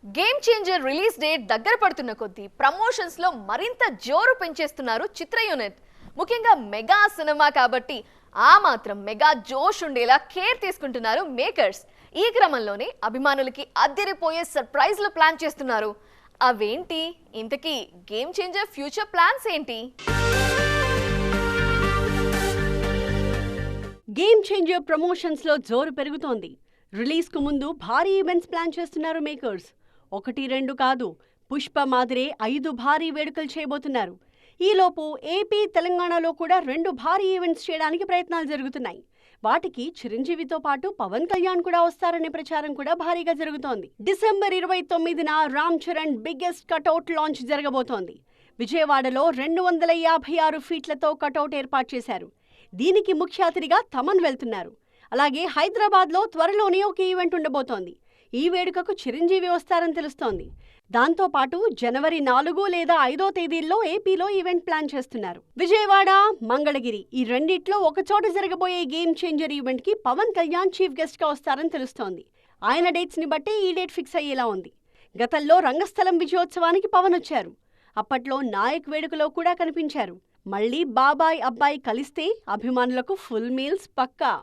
Game changer release date దగ్గర పడుతున్న కొద్దీ ప్రమోషన్స్ లో మరింత జోరు పెంచేస్తున్నారు చిత్ర యూనిట్. ముఖ్యంగా మెగా సినిమా కాబట్టి ఆ మాత్రం మెగా జోష్ ఉండేలా కేర్ తీసుకుంటున్నారు మేకర్స్. ఈ క్రమంలోనే అభిమానులకి అద్దరిపోయే సర్ప్రైజ్లు ప్లాన్ చేస్తున్నారు. అవేంటి, ఇంతకీ గేమ్ చేంజర్ ఫ్యూచర్ ప్లాన్స్ ఏంటి? గేమ్ చేంజర్ ప్రమోషన్స్ లో జోరు పెరుగుతోంది. రిలీజ్ కు ముందు భారీ ఈవెంట్స్ ప్లాన్ చేస్తున్నారు మేకర్స్. 1-2 కాదు, పుష్ప మాదిరే 5 భారీ వేడుకలు చేయబోతున్నారు. ఈలోపు ఏపీ, తెలంగాణలో కూడా 2 భారీ ఈవెంట్స్ చేయడానికి ప్రయత్నాలు జరుగుతున్నాయి. వాటికి చిరంజీవితో పాటు పవన్ కళ్యాణ్ కూడా వస్తారనే ప్రచారం కూడా భారీగా జరుగుతోంది. డిసెంబర్ 29న Ram Charan biggest cutout launch జరగబోతోంది. విజయవాడలో 256 ఫీట్లతో కటౌట్ ఏర్పాటు చేశారు. దీనికి ముఖ్య అతిథిగా తమన్ వెళ్తున్నారు. అలాగే హైదరాబాద్లో త్వరలోనే ఒక ఈవెంట్ ఉండబోతోంది. ఈ వేడుకకు చిరంజీవి వస్తారని తెలుస్తోంది. దాంతోపాటు జనవరి 4 లేదా 5వ తేదీల్లో ఏపీలో ఈవెంట్ ప్లాన్ చేస్తున్నారు. విజయవాడ, మంగళగిరి ఈ రెండిట్లో ఒకచోట జరగబోయే గేమ్ చేంజర్ ఈవెంట్ కి పవన్ కళ్యాణ్ చీఫ్ గెస్ట్ గా వస్తారని తెలుస్తోంది. ఆయన డేట్స్ ని బట్టి ఈ డేట్ ఫిక్స్ అయ్యేలా ఉంది. గతంలో రంగస్థలం విజయోత్సవానికి పవన్ వచ్చారు. అప్పట్లో నాయక్ వేడుకలో కూడా కనిపించారు. మళ్లీ బాబాయ్ అబ్బాయి కలిస్తే అభిమానులకు ఫుల్ మీల్స్ పక్కా.